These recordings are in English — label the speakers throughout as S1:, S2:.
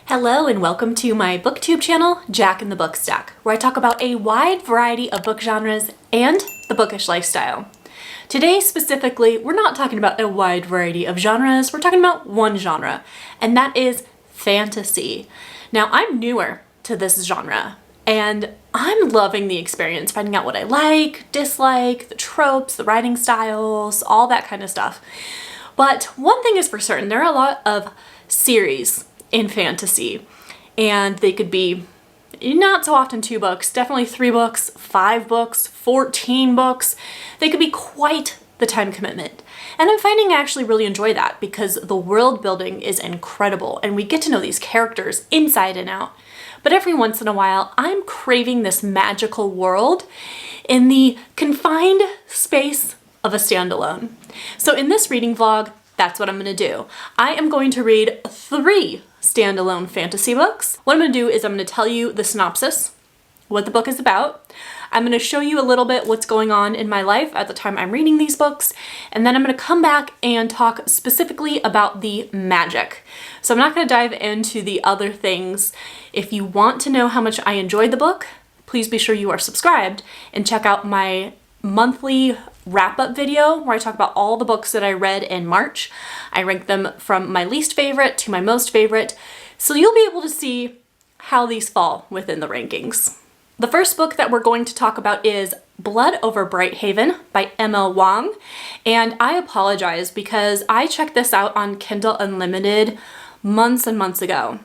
S1: Hello and welcome to my booktube channel, Jack in the Book Stack, where I talk about a wide variety of book genres and the bookish lifestyle. Today specifically, we're not talking about a wide variety of genres, we're talking about one genre, and that is fantasy. Now, I'm newer to this genre, and I'm loving the experience, finding out what I like, dislike, the tropes, the writing styles, all that kind of stuff. But one thing is for certain, there are a lot of series in fantasy, and they could be not so often 2 books, definitely 3 books, 5 books, 14 books. They could be quite the time commitment. And I'm finding I actually really enjoy that because the world building is incredible and we get to know these characters inside and out. But every once in a while, I'm craving this magical world in the confined space of a standalone. So in this reading vlog, that's what I'm gonna do. I am going to read 3 standalone fantasy books. What I'm gonna do is I'm gonna tell you the synopsis, what the book is about. I'm gonna show you a little bit what's going on in my life at the time I'm reading these books, and then I'm gonna come back and talk specifically about the magic. So I'm not gonna dive into the other things. If you want to know how much I enjoyed the book, please be sure you are subscribed and check out my monthly wrap-up video where I talk about all the books that I read in March. I rank them from my least favorite to my most favorite, so you'll be able to see how these fall within the rankings. The first book that we're going to talk about is Blood Over Brighthaven by Wang, and I apologize because I checked this out on Kindle Unlimited months and months ago,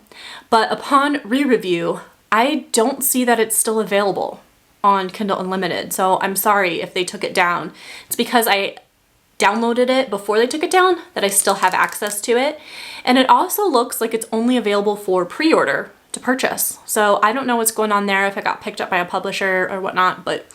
S1: but upon re-review, I don't see that it's still available on Kindle Unlimited, so I'm sorry if they took it down. It's because I downloaded it before they took it down that I still have access to it, and it also looks like it's only available for pre-order to purchase. So I don't know what's going on there, if it got picked up by a publisher or whatnot, but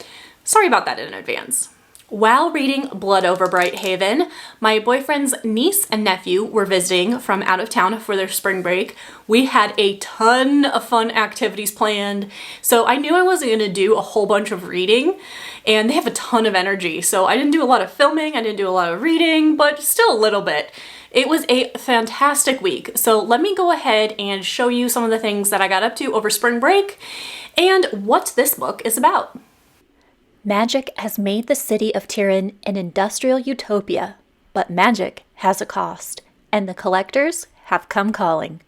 S1: sorry about that in advance. While reading Blood Over Brighthaven, my boyfriend's niece and nephew were visiting from out of town for their spring break. We had a ton of fun activities planned, so I knew I wasn't going to do a whole bunch of reading, and they have a ton of energy, so I didn't do a lot of filming, I didn't do a lot of reading, but still a little bit. It was a fantastic week, so let me go ahead and show you some of the things that I got up to over spring break and what this book is about.
S2: Magic has made the city of Tyran an industrial utopia, but magic has a cost, and the collectors have come calling.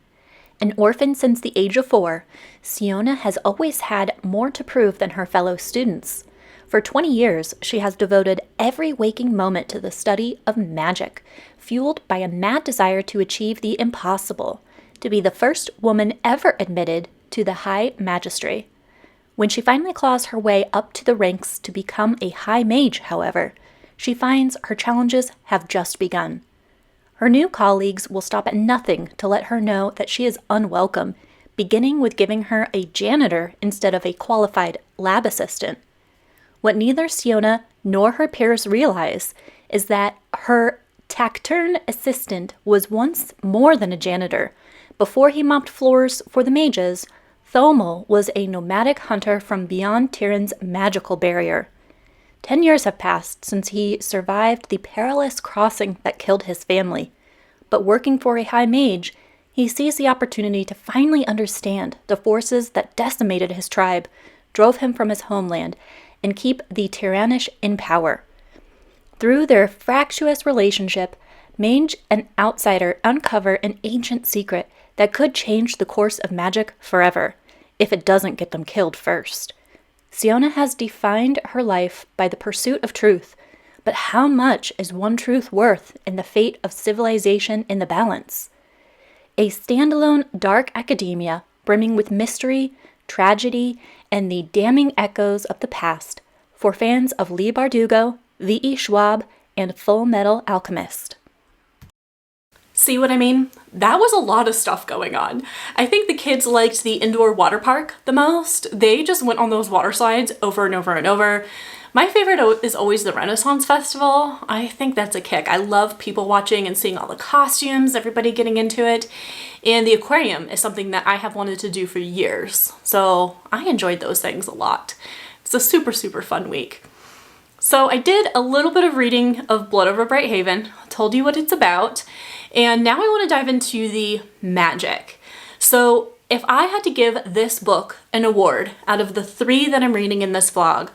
S2: An orphan since the age of 4, Siona has always had more to prove than her fellow students. For 20 years, she has devoted every waking moment to the study of magic, fueled by a mad desire to achieve the impossible, to be the first woman ever admitted to the High Magistracy. When she finally claws her way up to the ranks to become a high mage, however, she finds her challenges have just begun. Her new colleagues will stop at nothing to let her know that she is unwelcome, beginning with giving her a janitor instead of a qualified lab assistant. What neither Siona nor her peers realize is that her taciturn assistant was once more than a janitor. Before he mopped floors for the mages, Thomel was a nomadic hunter from beyond Tyran's magical barrier. 10 years have passed since he survived the perilous crossing that killed his family. But working for a high mage, he sees the opportunity to finally understand the forces that decimated his tribe, drove him from his homeland, and keep the Tyrannish in power. Through their fractious relationship, mage and outsider uncover an ancient secret that could change the course of magic forever, if it doesn't get them killed first. Siona has defined her life by the pursuit of truth, but how much is one truth worth in the fate of civilization in the balance? A standalone dark academia brimming with mystery, tragedy, and the damning echoes of the past for fans of Leigh Bardugo, V.E. Schwab, and Full Metal Alchemist.
S1: See what I mean? That was a lot of stuff going on. I think the kids liked the indoor water park the most. They just went on those water slides over and over and over. My favorite is always the Renaissance Festival. I think that's a kick. I love people watching and seeing all the costumes, everybody getting into it. And the aquarium is something that I have wanted to do for years. So I enjoyed those things a lot. It's a super, super fun week. So I did a little bit of reading of Blood Over Brighthaven, told you what it's about, and now I want to dive into the magic. So if I had to give this book an award out of the 3 that I'm reading in this vlog,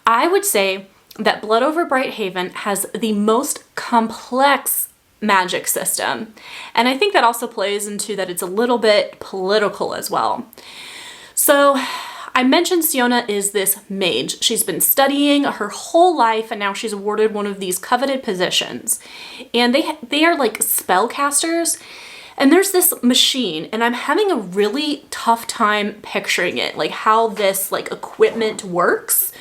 S1: I would say that Blood Over Bright Haven has the most complex magic system. And I think that also plays into that it's a little bit political as well. So I mentioned Siona is this mage. She's been studying her whole life and now she's awarded one of these coveted positions. And they are like spellcasters. And there's this machine and I'm having a really tough time picturing it, like how this like equipment works.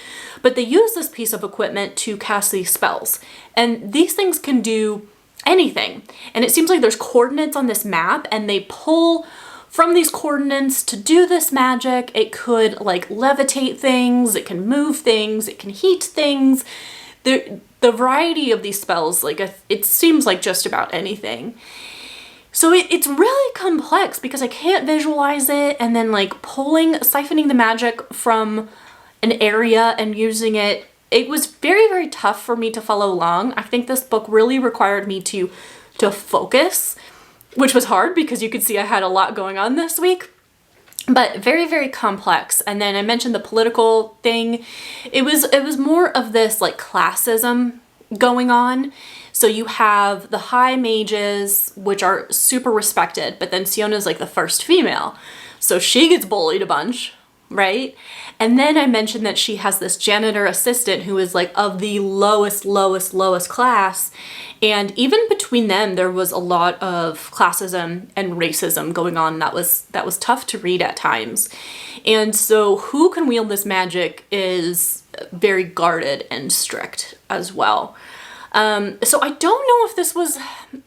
S1: But they use this piece of equipment to cast these spells. And these things can do anything. And it seems like there's coordinates on this map and they pull from these coordinates to do this magic. It could like levitate things, it can move things, it can heat things. The variety of these spells, like it seems like just about anything. So it's really complex because I can't visualize it, and then like siphoning the magic from an area and using it. It was very, very tough for me to follow along. I think this book really required me to focus, which was hard because you could see I had a lot going on this week, but very, very complex. And then I mentioned the political thing. It was more of this like classism going on. So you have the high mages, which are super respected, but then Siona's like the first female. So she gets bullied a bunch, right? And then I mentioned that she has this janitor assistant who is like of the lowest class. And even between them, there was a lot of classism and racism going on that was tough to read at times. And so who can wield this magic is very guarded and strict as well. So I don't know if this was,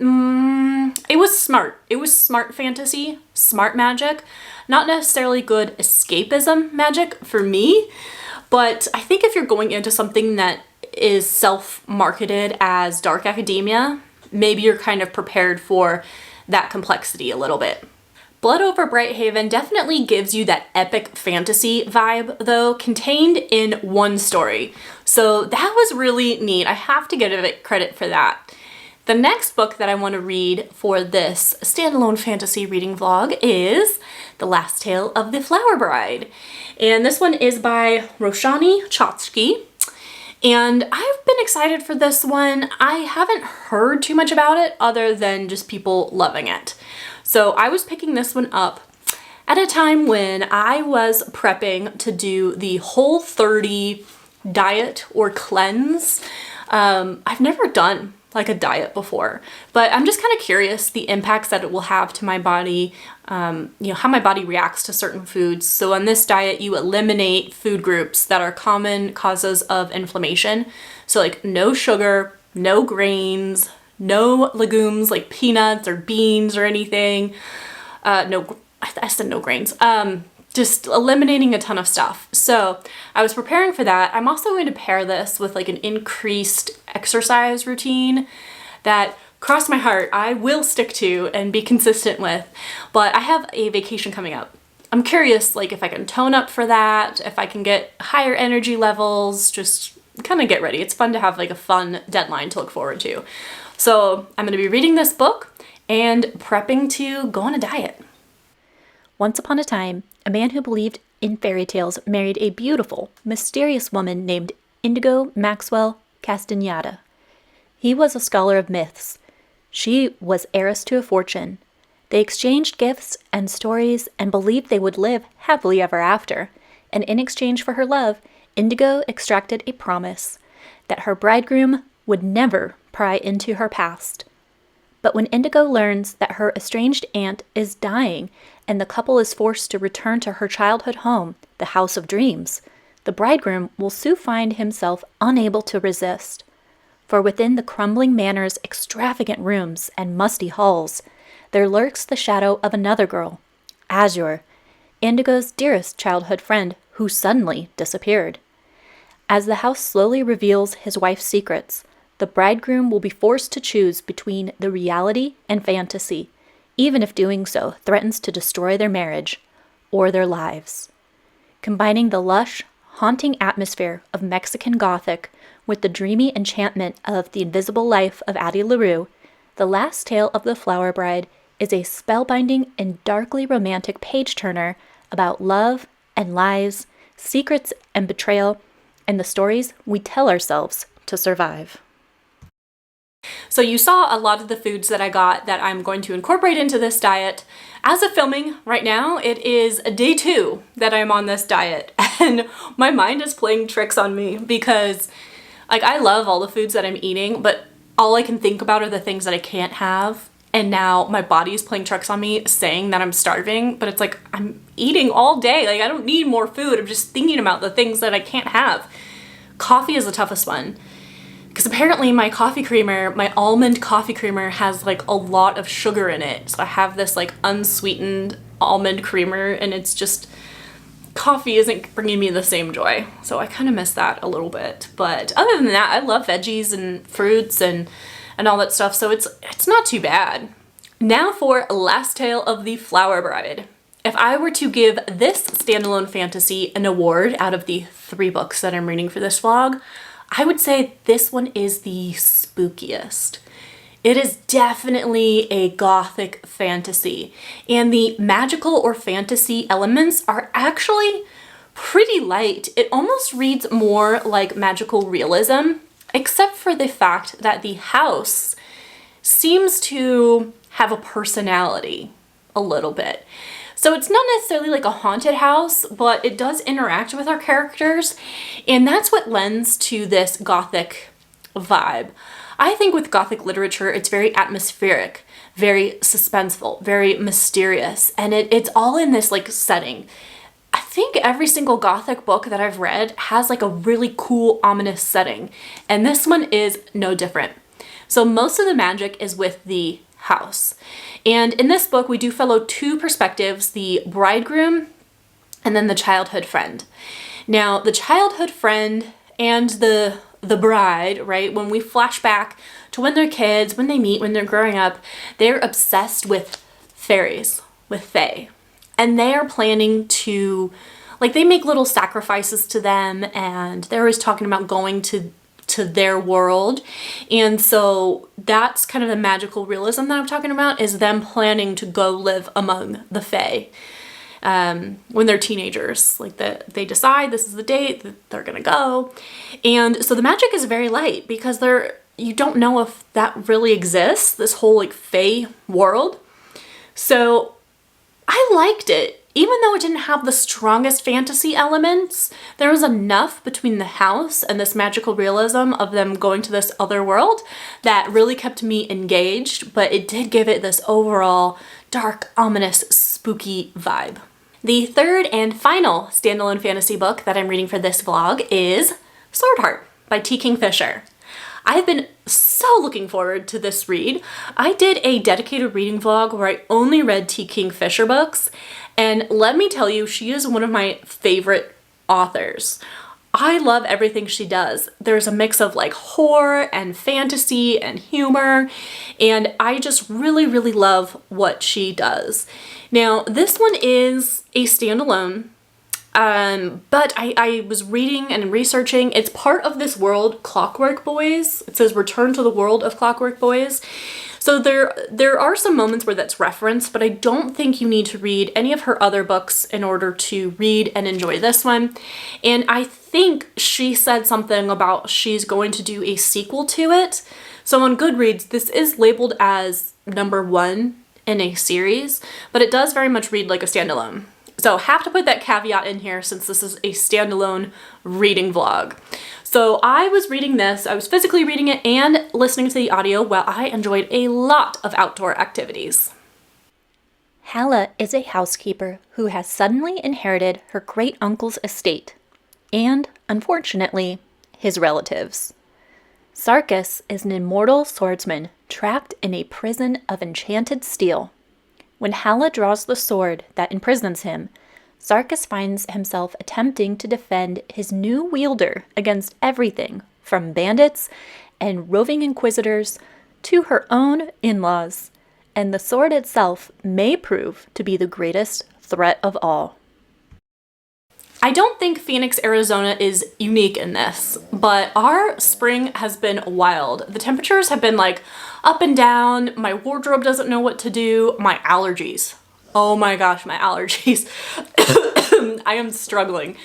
S1: it was smart. It was smart fantasy, smart magic, not necessarily good escapism magic for me, but I think if you're going into something that is self-marketed as dark academia, maybe you're kind of prepared for that complexity a little bit. Blood Over Bright Haven definitely gives you that epic fantasy vibe, though, contained in one story. So that was really neat. I have to give it credit for that. The next book that I want to read for this standalone fantasy reading vlog is The Last Tale of the Flower Bride. And this one is by Roshani Chokshhi. And I've been excited for this one. I haven't heard too much about it other than just people loving it. So I was picking this one up at a time when I was prepping to do the Whole30 diet or cleanse. I've never done like a diet before, but I'm just kind of curious the impacts that it will have to my body, how my body reacts to certain foods. So on this diet, you eliminate food groups that are common causes of inflammation. So like no sugar, no grains, no legumes like peanuts or beans or anything. I said no grains. Just eliminating a ton of stuff. So I was preparing for that. I'm also going to pair this with like an increased exercise routine that, cross my heart, I will stick to and be consistent with. But I have a vacation coming up. I'm curious like if I can tone up for that, if I can get higher energy levels, just kind of get ready. It's fun to have like a fun deadline to look forward to. So I'm going to be reading this book and prepping to go on a diet.
S2: Once upon a time, a man who believed in fairy tales married a beautiful, mysterious woman named Indigo Maxwell Castaneda. He was a scholar of myths. She was heiress to a fortune. They exchanged gifts and stories and believed they would live happily ever after. And in exchange for her love, Indigo extracted a promise that her bridegroom would never pry into her past. But when Indigo learns that her estranged aunt is dying and the couple is forced to return to her childhood home, the House of Dreams, the bridegroom will soon find himself unable to resist. For within the crumbling manor's extravagant rooms and musty halls, there lurks the shadow of another girl, Azure, Indigo's dearest childhood friend, who suddenly disappeared. As the house slowly reveals his wife's secrets, the bridegroom will be forced to choose between the reality and fantasy, even if doing so threatens to destroy their marriage or their lives. Combining the lush, haunting atmosphere of Mexican Gothic with the dreamy enchantment of the invisible life of Addie LaRue, The Last Tale of the Flower Bride is a spellbinding and darkly romantic page-turner about love and lies, secrets and betrayal, and the stories we tell ourselves to survive.
S1: So you saw a lot of the foods that I got that I'm going to incorporate into this diet. As of filming right now, it is day 2 that I'm on this diet, and my mind is playing tricks on me because like I love all the foods that I'm eating, but all I can think about are the things that I can't have. And now my body is playing tricks on me saying that I'm starving, but it's like I'm eating all day. Like I don't need more food. I'm just thinking about the things that I can't have. Coffee is the toughest one because apparently my coffee creamer, my almond coffee creamer has like a lot of sugar in it. So I have this like unsweetened almond creamer and it's just, coffee isn't bringing me the same joy. So I kind of miss that a little bit. But other than that, I love veggies and fruits and all that stuff, so it's not too bad. Now for Last Tale of the Flower Bride. If I were to give this standalone fantasy an award out of the 3 books that I'm reading for this vlog, I would say this one is the spookiest. It is definitely a gothic fantasy, and the magical or fantasy elements are actually pretty light. It almost reads more like magical realism, except for the fact that the house seems to have a personality a little bit. So it's not necessarily like a haunted house, but it does interact with our characters, and that's what lends to this gothic vibe. I think with gothic literature, it's very atmospheric, very suspenseful, very mysterious, and it's all in this like setting. I think every single gothic book that I've read has like a really cool, ominous setting, and this one is no different. So most of the magic is with the house. And in this book, we do follow 2 perspectives, the bridegroom and then the childhood friend. Now, the childhood friend and the bride, right, when we flash back to when they're kids, when they meet, when they're growing up, they're obsessed with fairies, with fae. And they are planning to, like, they make little sacrifices to them, and they're always talking about going to their world. And so that's kind of the magical realism that I'm talking about, is them planning to go live among the fae when they're teenagers. Like they decide this is the date that they're gonna go. And so the magic is very light because you don't know if that really exists, this whole like fae world. So I liked it. Even though it didn't have the strongest fantasy elements, there was enough between the house and this magical realism of them going to this other world that really kept me engaged, but it did give it this overall dark, ominous, spooky vibe. The 3rd and final standalone fantasy book that I'm reading for this vlog is Swordheart by T Kingfisher. I've been so looking forward to this read. I did a dedicated reading vlog where I only read T Kingfisher books, and let me tell you, she is one of my favorite authors. I love everything she does. There's a mix of like horror and fantasy and humor, and I just really, really love what she does. Now, this one is a standalone. But I was reading and researching. It's part of this world, Clockwork Boys. It says Return to the World of Clockwork Boys. So there are some moments where that's referenced, but I don't think you need to read any of her other books in order to read and enjoy this one. And I think she said something about she's going to do a sequel to it. So on GoodReads, this is labeled as #1 in a series, but it does very much read like a standalone. So have to put that caveat in here since this is a standalone reading vlog. So I was reading this, I was physically reading it and listening to the audio while I enjoyed a lot of outdoor activities.
S2: Hala is a housekeeper who has suddenly inherited her great-uncle's estate and, unfortunately, his relatives. Sarkis is an immortal swordsman trapped in a prison of enchanted steel. When Hala draws the sword that imprisons him, Sarkis finds himself attempting to defend his new wielder against everything from bandits and roving inquisitors to her own in-laws, and the sword itself may prove to be the greatest threat of all.
S1: I don't think Phoenix, Arizona is unique in this, but our spring has been wild. The temperatures have been like up and down. My wardrobe doesn't know what to do. My allergies. Oh my gosh, my allergies. I am struggling.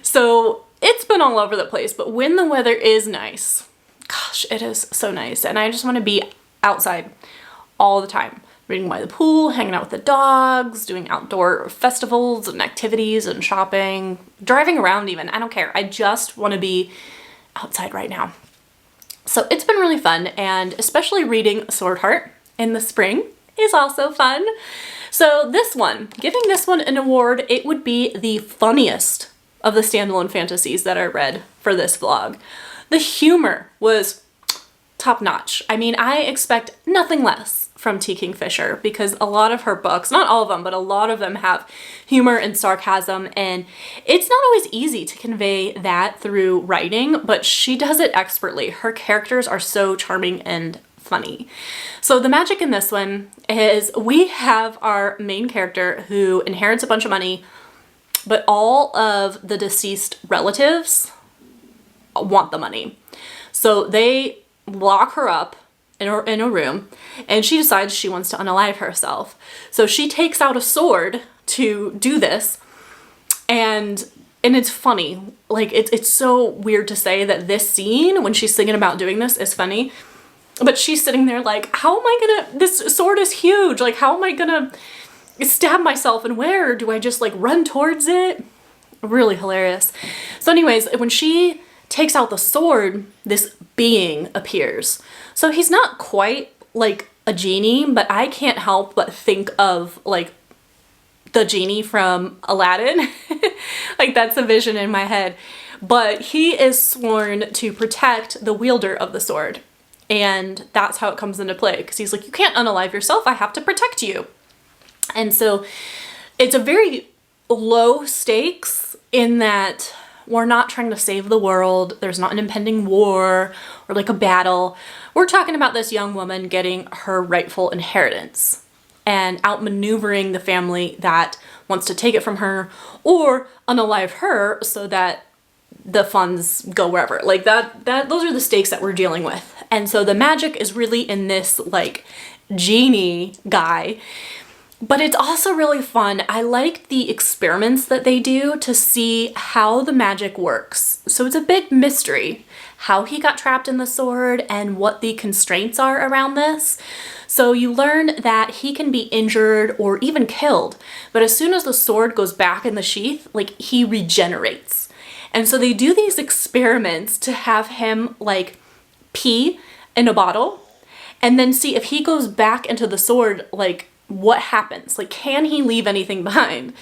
S1: So it's been all over the place, but when the weather is nice, gosh, it is so nice. And I just want to be outside all the time. Reading by the pool, hanging out with the dogs, doing outdoor festivals and activities and shopping, driving around even. I don't care. I just want to be outside right now. So it's been really fun, and especially reading Swordheart in the spring is also fun. So this one, giving this one an award, it would be the funniest of the standalone fantasies that I read for this vlog. The humor was top notch. I mean, I expect nothing less from T Kingfisher, because a lot of her books, not all of them, but a lot of them have humor and sarcasm, and it's not always easy to convey that through writing, but she does it expertly. Her characters are so charming and funny. So the magic in this one is we have our main character who inherits a bunch of money, but all of the deceased relatives want the money. So they lock her up in a room, and she decides she wants to unalive herself. So she takes out a sword to do this, and it's funny. Like, it's so weird to say that this scene, when she's thinking about doing this, is funny, but she's sitting there like, how am I gonna, this sword is huge, like, how am I gonna stab myself, and where do I just like run towards it? Really hilarious. So anyways, when she takes out the sword, this being appears. So he's not quite like a genie, but I can't help but think of like the genie from Aladdin. Like, that's a vision in my head. But he is sworn to protect the wielder of the sword. And that's how it comes into play, because he's like, you can't unalive yourself, I have to protect you. And so it's a very low stakes in that we're not trying to save the world. There's not an impending war or like a battle. We're talking about this young woman getting her rightful inheritance and outmaneuvering the family that wants to take it from her or unalive her so that the funds go wherever. Like those are the stakes that we're dealing with. And so the magic is really in this like genie guy. But it's also really fun. I like the experiments that they do to see how the magic works. So it's a big mystery how he got trapped in the sword and what the constraints are around this. So you learn that he can be injured or even killed, but as soon as the sword goes back in the sheath, like, he regenerates. And so they do these experiments to have him like pee in a bottle and then see if he goes back into the sword, like, what happens? Like, can he leave anything behind,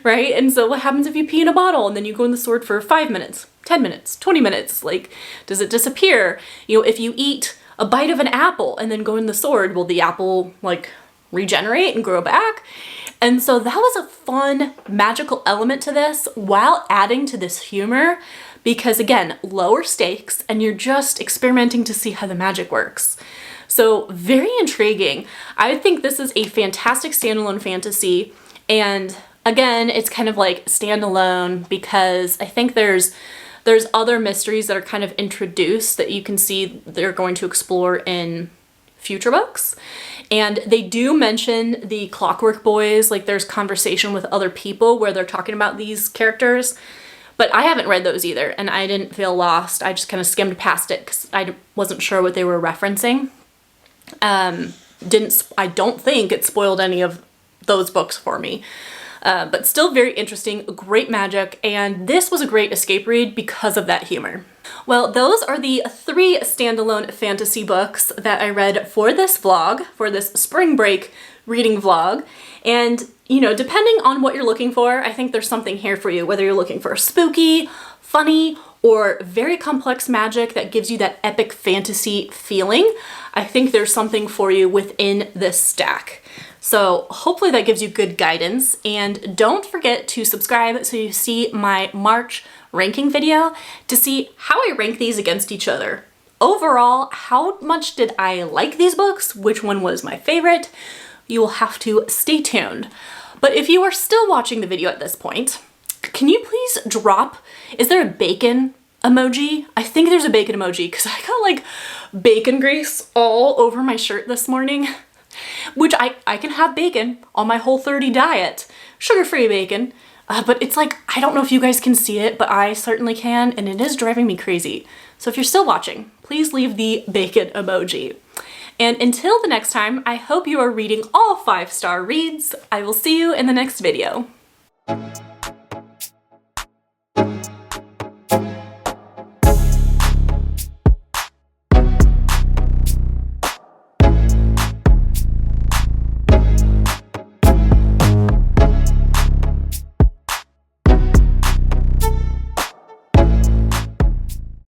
S1: right? And so what happens if you pee in a bottle and then you go in the sword for 5 minutes, 10 minutes, 20 minutes? Like, does it disappear? You know, if you eat a bite of an apple and then go in the sword, will the apple like regenerate and grow back? And so that was a fun magical element to this while adding to this humor, because again, lower stakes and you're just experimenting to see how the magic works. So very intriguing. I think this is a fantastic standalone fantasy. And again, it's kind of like standalone because I think there's other mysteries that are kind of introduced that you can see they're going to explore in future books. And they do mention the Clockwork Boys, like there's conversation with other people where they're talking about these characters. But I haven't read those either, and I didn't feel lost. I just kind of skimmed past it because I wasn't sure what they were referencing. I don't think it spoiled any of those books for me. But still very interesting, great magic, and this was a great escape read because of that humor. Well, those are the 3 standalone fantasy books that I read for this vlog, for this spring break reading vlog. And, you know, depending on what you're looking for, I think there's something here for you, whether you're looking for spooky, funny, or very complex magic that gives you that epic fantasy feeling. I think there's something for you within this stack. So hopefully that gives you good guidance, and don't forget to subscribe so you see my March ranking video to see how I rank these against each other. Overall, how much did I like these books? Which one was my favorite? You will have to stay tuned. But if you are still watching the video at this point, Can you please drop, is there a bacon emoji? I think there's a bacon emoji because I got like bacon grease all over my shirt this morning, which I can have bacon on my Whole30 diet, sugar-free bacon, but it's like, I don't know if you guys can see it, but I certainly can, and it is driving me crazy. So if you're still watching, please leave the bacon emoji. And until the next time, I hope you are reading all 5-star reads. I will see you in the next video.